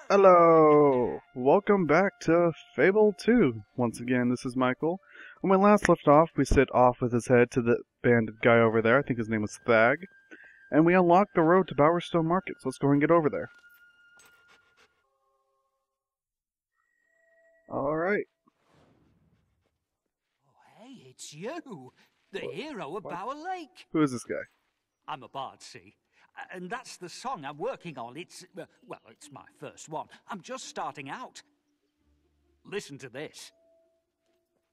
Hello! Welcome back to Fable 2. Once again, this is Michael. When we last left off, we set off with his head to the bandit guy over there. I think his name was Thag. And we unlocked the road to Bowerstone Market, so let's go and get over there. Alright. Oh, hey, it's you! The hero of Bower Lake! Who is this guy? I'm a bard, see? And that's the song I'm working on. It's, well, it's my first one. I'm just starting out. Listen to this.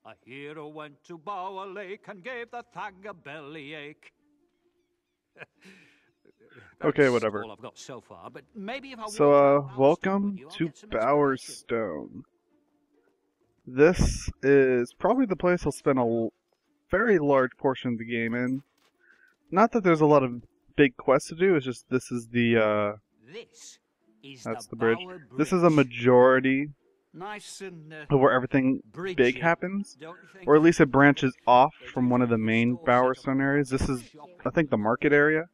A hero went to Bower Lake and gave the Thag a bellyache. Okay, whatever. All I've got so far, but maybe if I welcome to Bowerstone. This is probably the place I'll spend a very large portion of the game in. Not that there's a lot of big quests to do, it's just this is the, that's the bridge. This is a majority of where everything big happens. Or at least it branches off from one of the main Bowerstone areas. This is, I think, the market area.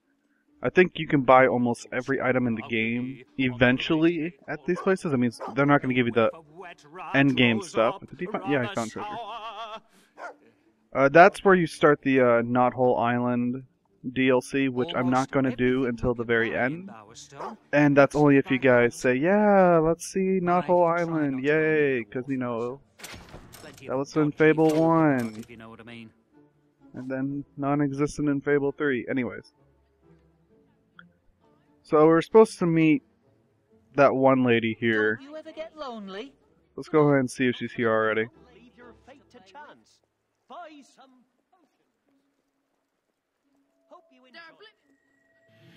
I think you can buy almost every item in the game eventually at these places. I mean, they're not going to give you the end game stuff. Yeah, I found treasure. That's where you start the Knothole Island DLC, which I'm not going to do until the very end. And that's only if you guys say, yeah, let's see Knothole Island, yay, because, you know, that was in Fable 1. And then non-existent in Fable 3. Anyways. So we're supposed to meet that one lady here. Let's go ahead and see if she's here already.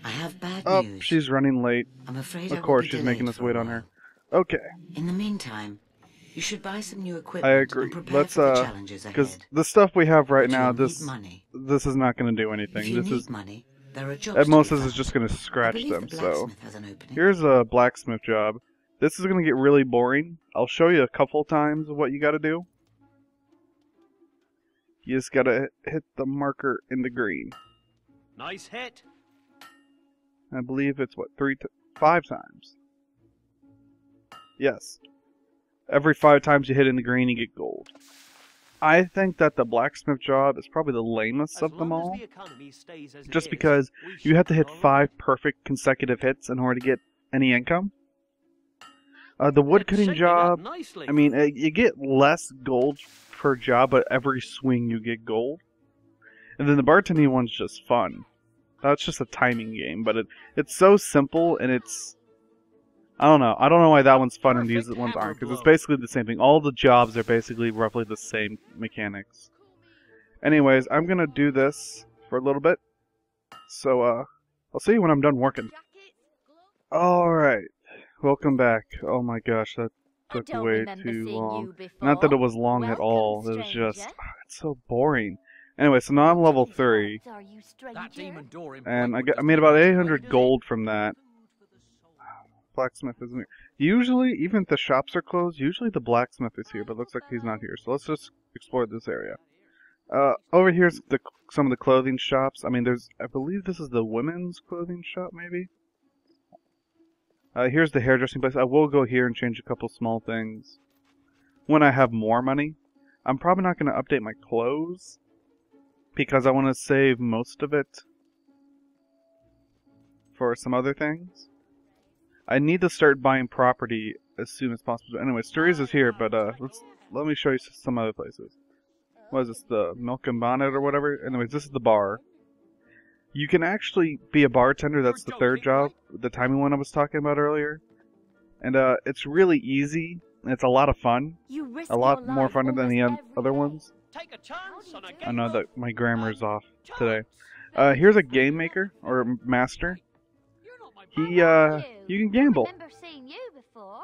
I have bad news. News. She's running late. I'm afraid of course, she's making us wait on her. Okay. In the meantime, you should buy some new equipment. I agree. And prepare for the challenges ahead. Because the stuff we have right now, this is not going to do anything. If you this need is money, there are jobs at most this is just going to scratch them. So here's a blacksmith job. This is going to get really boring. I'll show you a couple times of what you got to do. You just got to hit the marker in the green. Nice hit. I believe it's, what, 5 times? Yes. Every 5 times you hit in the green, you get gold. I think that the blacksmith job is probably the lamest of them all. Just because you have to hit 5 perfect consecutive hits in order to get any income. The woodcutting job, I mean, you get less gold per job, but every swing you get gold. And then the bartending one's just fun. That's just a timing game, but it's so simple, and it's... I don't know why that one's fun and these ones aren't, because it's basically the same thing. All the jobs are basically roughly the same mechanics. Anyways, I'm gonna do this for a little bit, so I'll see you when I'm done working. Alright, welcome back. Oh my gosh, that took way too long. Not that it was long at all, it was just... it's so boring. Anyway, so now I'm level 3, and I made about 800 gold from that. Blacksmith isn't here. Usually, even if the shops are closed, usually the blacksmith is here, but it looks like he's not here. So let's just explore this area. Over here's some of the clothing shops. I mean, I believe this is the women's clothing shop, maybe? Here's the hairdressing place. I will go here and change a couple small things when I have more money. I'm probably not going to update my clothes, because I want to save most of it for some other things. I need to start buying property as soon as possible. Anyway, Therese here, but let me show you some other places. What is this, the Milk and Bonnet or whatever? Anyways, this is the bar. You can actually be a bartender. That's the 3rd job, the timing one I was talking about earlier. And it's really easy. And it's a lot of fun. A lot more fun than the other ones. I know that my grammar's off today. Here's a game maker, or master. You can gamble.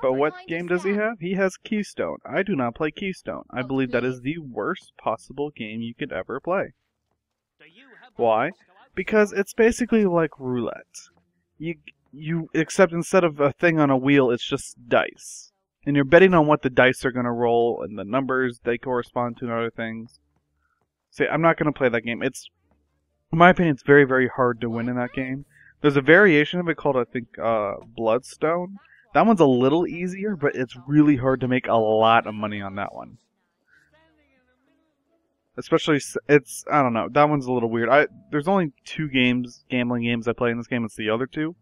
But what game does he have? He has Keystone. I do not play Keystone. I believe that is the worst possible game you could ever play. Why? Because it's basically like roulette. Except instead of a thing on a wheel, it's just dice. And you're betting on what the dice are going to roll and the numbers they correspond to and other things. See, I'm not going to play that game. In my opinion, it's very, very hard to win in that game. There's a variation of it called, I think, Bloodstone. That one's a little easier, but it's really hard to make a lot of money on that one. Especially, I don't know, that one's a little weird. There's only 2 gambling games I play in this game. It's the other 2.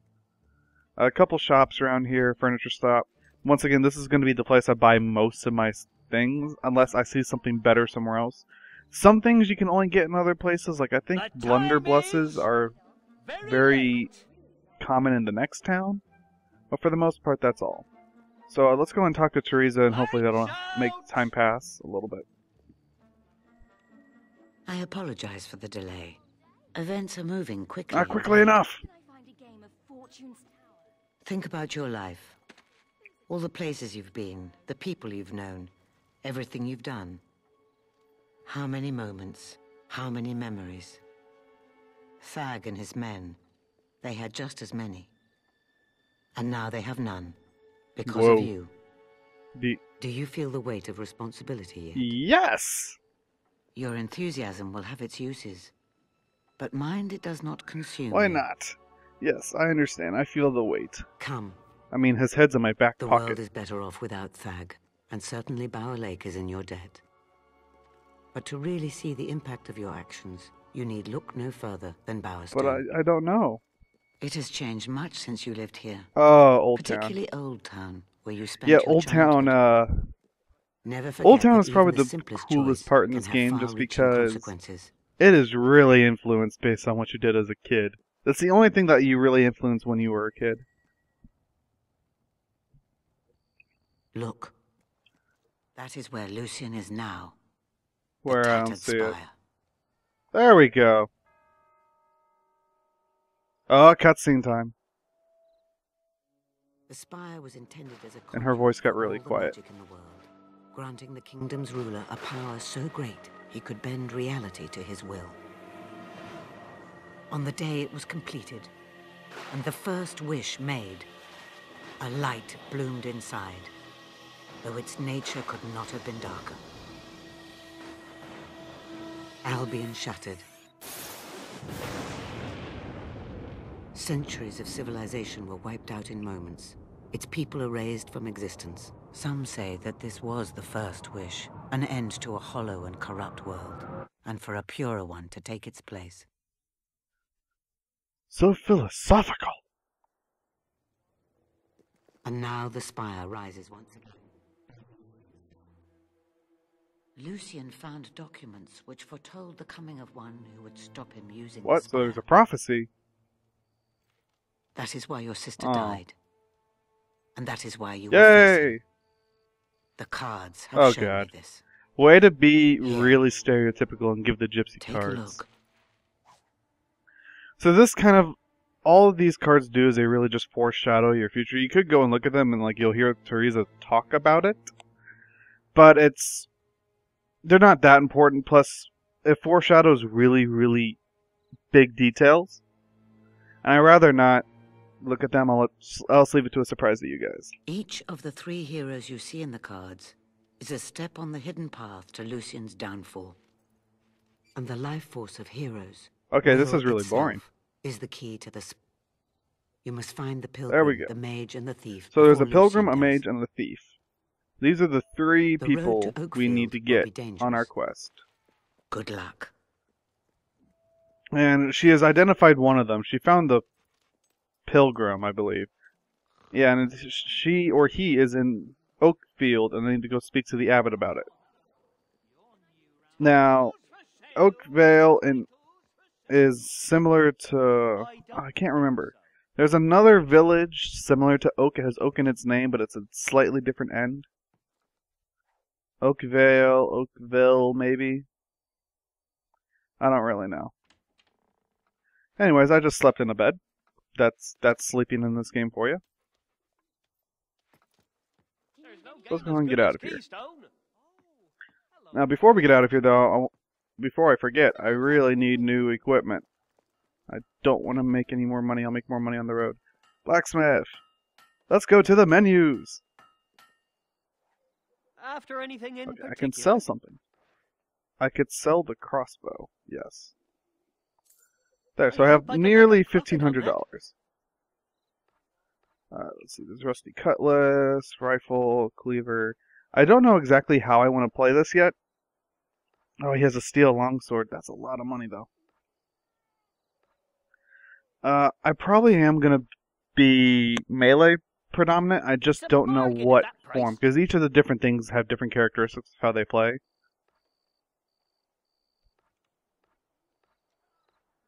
A couple shops around here, furniture shop. Once again, this is going to be the place I buy most of my things, unless I see something better somewhere else. Some things you can only get in other places, like I think blunderbusses are very common in the next town. But for the most part, that's all. So let's go and talk to Teresa, and hopefully that'll make time pass a little bit. I apologize for the delay. Events are moving quickly. Not quickly enough! Think about your life. All the places you've been, the people you've known, everything you've done. How many moments, how many memories. Thag and his men, they had just as many. And now they have none, because of you. Do you feel the weight of responsibility yet? Yes! Your enthusiasm will have its uses, but mind it does not consume. Why not? Yes, I understand. I feel the weight. Come. I mean, his head's in my back pocket. The world is better off without Thag, and certainly Bower Lake is in your debt. But to really see the impact of your actions, you need look no further than Bowerstone. But I don't know. It has changed much since you lived here. Oh, Old Town. Particularly Old Town, where you spent Yeah, your Old Town, Never forget Old Town that is probably even the coolest part in this game, just because consequences. it is really influenced based on what you did as a kid. That's the only thing that you really influenced when you were a kid. Look. That is where Lucian is now. Where I don't tattered see it. spire. There we go. Oh, cutscene time. The spire was intended as a And her voice got for really all the quiet. magic in the world, granting the kingdom's ruler a power so great he could bend reality to his will. On the day it was completed, and the first wish made, a light bloomed inside, though its nature could not have been darker. Albion shattered. Centuries of civilization were wiped out in moments, its people erased from existence. Some say that this was the first wish, an end to a hollow and corrupt world, and for a purer one to take its place. So philosophical. And now the spire rises once again. Lucian found documents which foretold the coming of one who would stop him using What? the So spire. there's a prophecy. That is why your sister Oh. died. And that is why you were facing. Yay! The cards have Oh, shown God. me this. Way to be Here. really stereotypical and give the gypsy Take a cards. look. So this kind of, all of these cards do is they really just foreshadow your future. You could go and look at them and like you'll hear Teresa talk about it, but they're not that important. Plus, it foreshadows really, really big details, and I'd rather not look at them. I'll just leave it to a surprise to you guys. Each of the 3 heroes you see in the cards is a step on the hidden path to Lucian's downfall. And the life force of heroes, Okay, this will is really boring. itself, is the key to the You must find the pilgrim, There we go. the mage, and the thief. So there's a before pilgrim, a Lucian mage, does. and a thief. These are the 3 The road people to we need Oakfield to will get be dangerous. on our quest. Good luck. And she has identified one of them. She found the pilgrim, I believe. Yeah, and she or he is in Oakfield, and they need to go speak to the abbot about it. Now, Oakvale is similar to... I can't remember. There's another village similar to Oak. It has Oak in its name, but it's a slightly different end. Oakville, maybe? I don't really know. Anyways, I just slept in a bed. That's sleeping in this game for you. Let's go ahead and get out of here. Now, before we get out of here, though, before I forget, I really need new equipment. I don't want to make any more money. I'll make more money on the road. Blacksmith! Let's go to the menus! After anything in particular? I can sell something. I could sell the crossbow. Yes. There, so I have nearly $1,500. Let's see, there's rusty cutlass, rifle, cleaver. I don't know exactly how I want to play this yet. Oh, he has a steel longsword. That's a lot of money, though. I probably am going to be melee predominant. I just don't know what form, because each of the different things have different characteristics of how they play.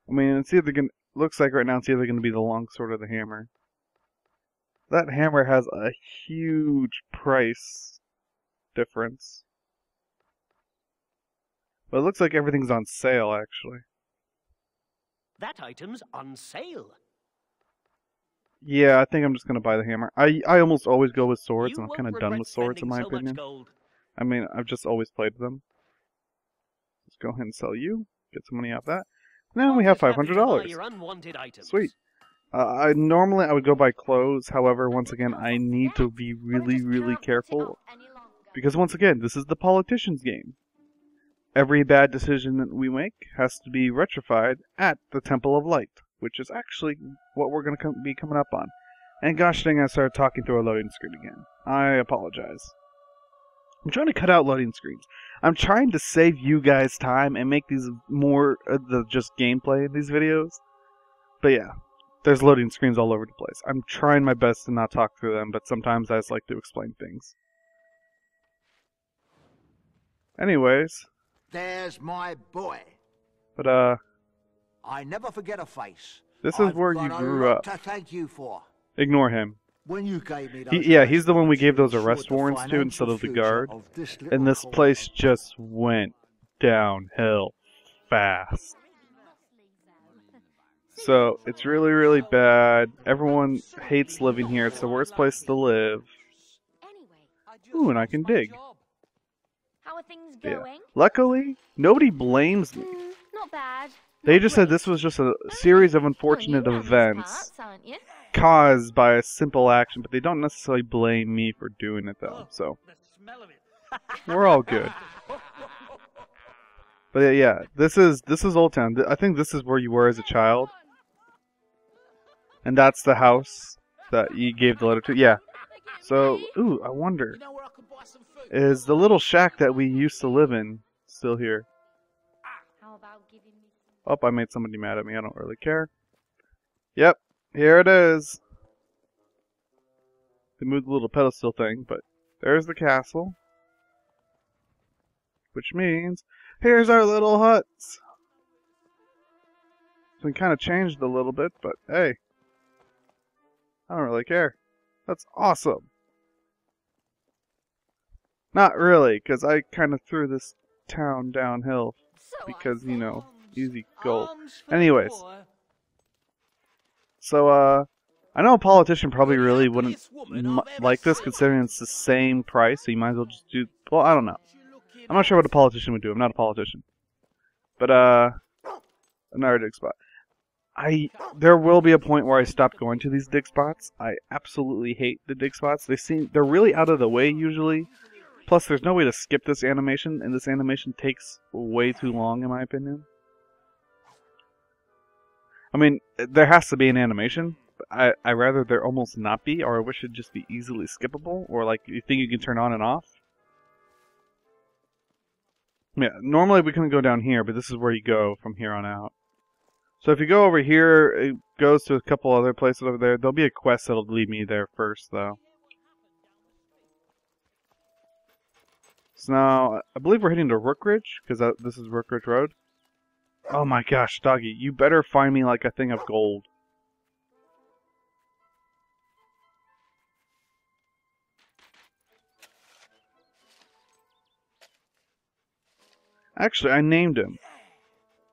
I mean, it's either going looks like right now it's either going to be the longsword or the hammer. That hammer has a huge price difference. But it looks like everything's on sale, actually. That item's on sale. Yeah, I think I'm just going to buy the hammer. I almost always go with swords, and I'm kind of done with swords, in my opinion. I mean, I've just always played them. Let's go ahead and sell you. Get some money off that. Now we have $500. Sweet. Normally I would go buy clothes. However, once again, I need to be really, really careful. Because once again, this is the politician's game. Every bad decision that we make has to be rectified at the Temple of Light, which is actually what we're going to be coming up on. And gosh dang, I started talking through a loading screen again. I apologize. I'm trying to cut out loading screens. I'm trying to save you guys time and make these more the just gameplay in these videos. But yeah, there's loading screens all over the place. I'm trying my best to not talk through them, but sometimes I just like to explain things. Anyways. There's my boy. But I never forget a face. This is where you grew up. To thank you for. Ignore him. When you gave me yeah, he's the one we gave those arrest warrants to instead of the guard. And this place just went downhill fast. So, it's really, really bad. Everyone hates living here. It's the worst place to live. Ooh, and I can dig. How are things going? Yeah. Luckily, nobody blames me. Not bad. They just said this was just a series of unfortunate events caused by a simple action, but they don't necessarily blame me for doing it, though. So, we're all good. But yeah, this is Old Town. I think this is where you were as a child. And that's the house that you gave the letter to. Yeah. So, ooh, I wonder, is the little shack that we used to live in still here? Oh, I made somebody mad at me. I don't really care. Yep, here it is. They moved the little pedestal thing, but there's the castle. Which means, here's our little huts. So we kind of changed a little bit, but hey. I don't really care. That's awesome. Not really, because I kind of threw this town downhill. Because, you know, easy gold. Anyways. So, I know a politician probably really wouldn't like this, considering it's the same price, so you might as well just do... Well, I don't know. I'm not sure what a politician would do. I'm not a politician. But, another dig spot. There will be a point where I stop going to these dig spots. I absolutely hate the dig spots. They're really out of the way, usually. Plus, there's no way to skip this animation, and this animation takes way too long, in my opinion. I mean, there has to be an animation. But I rather there almost not be, or I wish it'd just be easily skippable, or like you think you can turn on and off. Yeah, normally we couldn't go down here, but this is where you go from here on out. So if you go over here, it goes to a couple other places over there. There'll be a quest that'll lead me there first, though. So now, I believe we're heading to Rookridge, because this is Rookridge Road. Oh my gosh, doggy, you better find me like a thing of gold. Actually, I named him.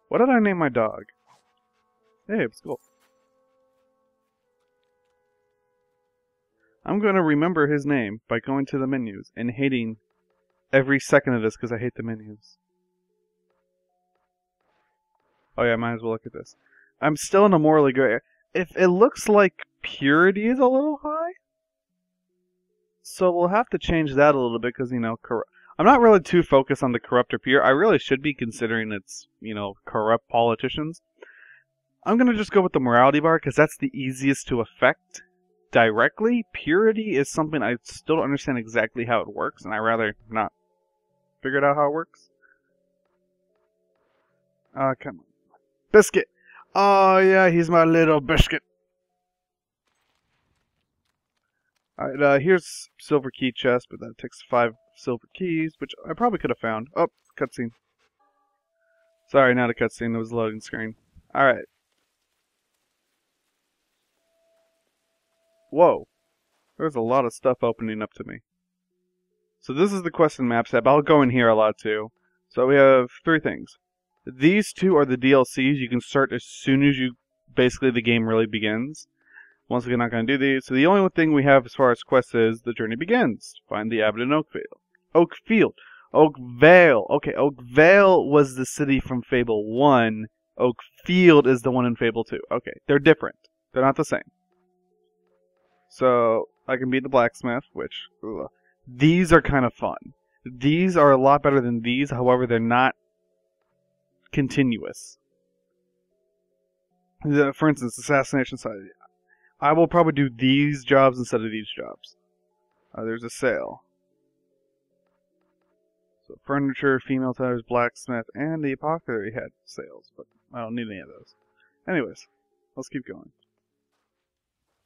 What did I name my dog? Hey, it's cool. I'm going to remember his name by going to the menus and hating every second of this because I hate the menus. Oh yeah, I might as well look at this. I'm still in a morally gray area. If it looks like purity is a little high, so we'll have to change that a little bit because, you know, I'm not really too focused on the corrupt or pure. I really should be considering it's, you know, corrupt politicians. I'm going to just go with the morality bar because that's the easiest to affect directly. Purity is something I still don't understand exactly how it works, and I'd rather not figure out how it works. Come on. Biscuit! Oh, yeah, he's my little biscuit. Alright, here's silver key chest, but that takes 5 silver keys, which I probably could have found. Oh, cutscene. Sorry, not a cutscene, it was a loading screen. Alright. Whoa. There's a lot of stuff opening up to me. So this is the quest and maps tab. I'll go in here a lot too. So we have 3 things. These 2 are the DLCs you can start as soon as basically the game really begins. Once again, not going to do these. So the only thing we have as far as quests is the journey begins. Find the abbot in Oakfield. Oakvale. Okay, Oakvale was the city from Fable 1. Oakfield is the one in Fable 2. Okay, they're different. They're not the same. So I can beat the blacksmith, which these are kind of fun. These are a lot better than these. However, they're not continuous. For instance, assassination side. I will probably do these jobs instead of these jobs. There's a sale. So furniture, female tires, blacksmith, and the apothecary had sales, but I don't need any of those. Anyways, let's keep going.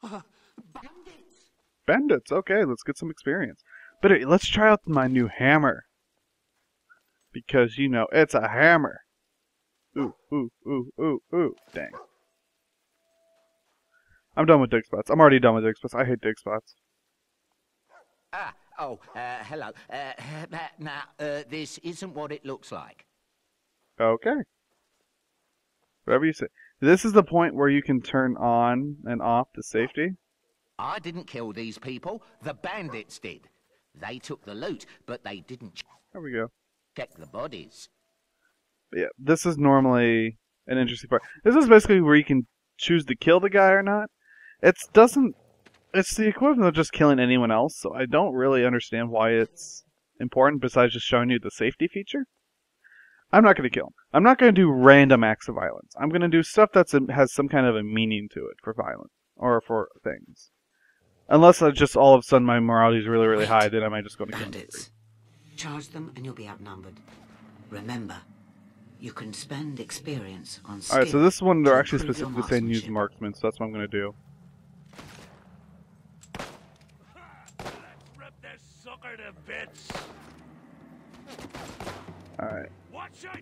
Bandits! Bandits, okay, let's get some experience. But let's try out my new hammer. Because, you know, it's a hammer. Ooh, ooh, ooh, ooh, ooh, dang. I'm done with dig spots. I'm already done with dig spots. I hate dig spots. Hello. Now, this isn't what it looks like. Okay. Whatever you say. This is the point where you can turn on and off the safety. I didn't kill these people. The bandits did. They took the loot, but they didn't There we go. check the bodies. But yeah, this is normally an interesting part. This is basically where you can choose to kill the guy or not. It's the equivalent of just killing anyone else, so I don't really understand why it's important besides just showing you the safety feature. I'm not going to kill him. I'm not going to do random acts of violence. I'm going to do stuff that has some kind of a meaning to it for violence or for things. Unless I just all of a sudden my morality is really, really high, then I might just go to kill them. Bandits. Charge them and you'll be outnumbered. Remember, you can spend experience on skill. Alright, so this one they're to actually improve your specifically saying use marksmanship. marksman, so that's what I'm going to do. Rip this sucker to bits. Alright. Watch out!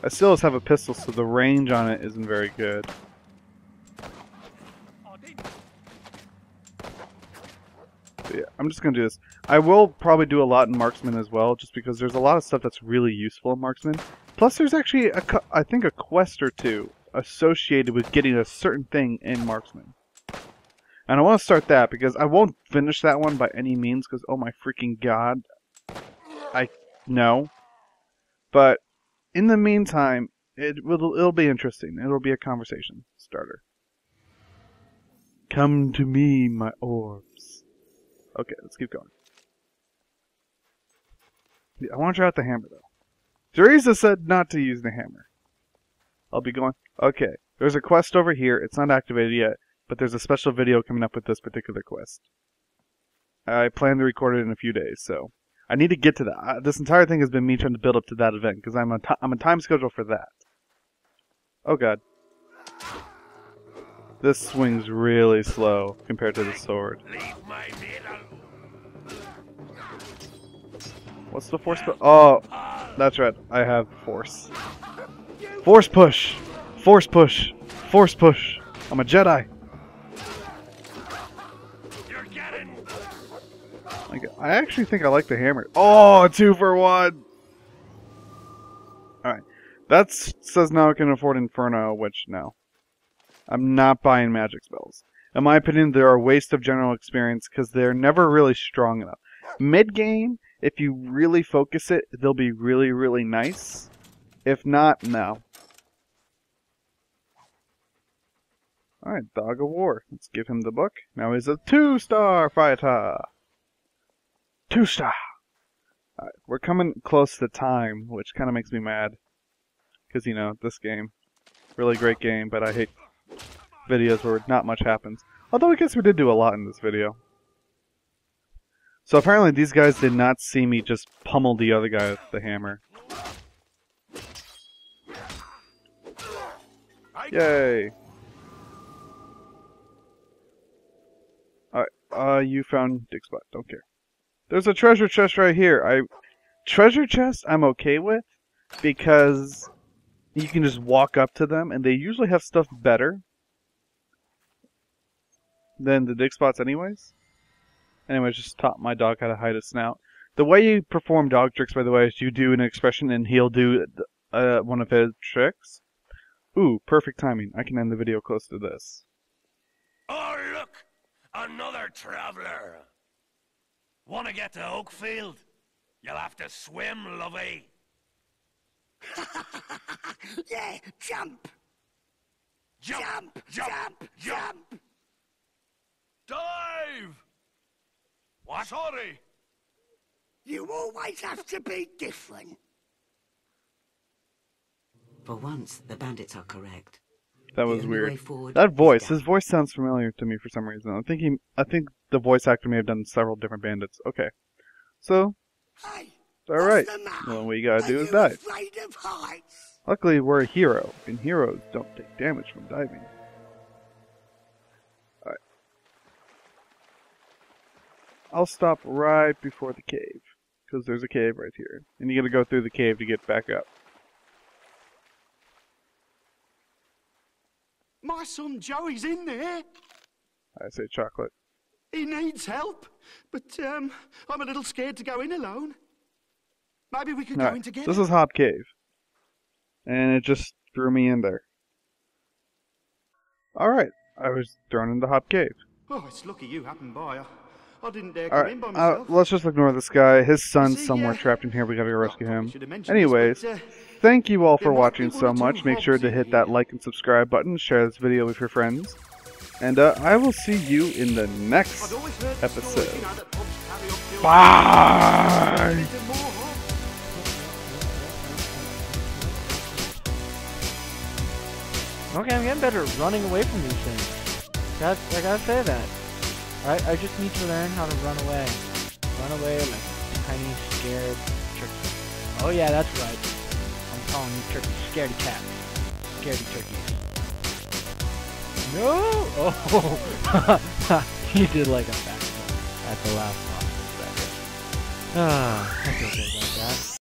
I still just have a pistol, so the range on it isn't very good. But yeah, I'm just going to do this. I will probably do a lot in marksman as well, just because there's a lot of stuff that's really useful in marksman. Plus there's actually, I think, a quest or 2 associated with getting a certain thing in marksman. And I want to start that, because I won't finish that one by any means, because oh my freaking god. I know. But in the meantime, it'll be interesting. It'll be a conversation starter. Come to me, my orbs. Okay, let's keep going. Yeah, I want to try out the hammer, though. Teresa said not to use the hammer. I'll be going. Okay, there's a quest over here. It's not activated yet, but there's a special video coming up with this particular quest. I plan to record it in a few days, so I need to get to that. This entire thing has been me trying to build up to that event, because I'm a time schedule for that. Oh god. This swings really slow compared to the sword. What's the force? Oh, that's right. I have force. Force push! Force push! Force push! I'm a Jedi! I actually think I like the hammer. Oh, 2 for 1! Alright. That says now I can afford Inferno, which, no. I'm not buying magic spells. In my opinion, they're a waste of general experience because they're never really strong enough. Mid-game, if you really focus it, they'll be really, really nice. If not, no. Alright, Dog of War. Let's give him the book. Now he's a 2-star fighter! 2-star! Alright, we're coming close to time, which kind of makes me mad. Because, you know, this game. Really great game, but I hate videos where not much happens. Although I guess we did do a lot in this video. So apparently these guys did not see me just pummel the other guy with the hammer. Yay! Alright, you found dig spot, don't care. There's a treasure chest right here. Treasure chest I'm okay with, because you can just walk up to them, and they usually have stuff better than the dig spots anyways. Anyways, just taught my dog how to hide his snout. The way you perform dog tricks, by the way, is you do an expression and he'll do one of his tricks. Ooh, perfect timing. I can end the video close to this. Oh, look! Another traveler! Want to get to Oakfield? You'll have to swim, lovey. Yeah, jump! Jump! Jump! Dive! What? Sorry! You always have to be different. For once, the bandits are correct. That was The only way weird. forward That voice, is his down. voice sounds familiar to me for some reason. I think the voice actor may have done several different bandits. Okay. So, Hey, alright. what's the matter? Well, what you gotta Are do is you dive. afraid of heights? Luckily, we're a hero, and heroes don't take damage from diving. Alright. I'll stop right before the cave, because there's a cave right here. And you gotta go through the cave to get back up. My son Joey's in there. I say chocolate. He needs help, but I'm a little scared to go in alone. Maybe we could go in Alright, together. this is Hop Cave. And it just threw me in there. Alright, I was thrown into Hop Cave. Oh, it's lucky you happened by. I didn't dare come in by Alright, myself. let's just ignore this guy. His son's see, somewhere yeah. trapped in here. We gotta go rescue Probably him. should have mentioned this, Anyways, but, thank you all for there might watching be one so or two much. Make sure to hobs hit in that here. like and subscribe button. Share this video with your friends. And I will see you in the I'd next always heard the stories, episode. you know, that pubs carry up your Bye! into more hobs. Okay, I'm getting better at running away from these things. I gotta say that. I just need to learn how to run away. Run away like a tiny, scared turkey. Oh yeah, that's right. I'm calling you turkeys. Scaredy cats. Scaredy turkeys. No! Oh! He did like a backflip at the last boss. Ah, I feel good about that.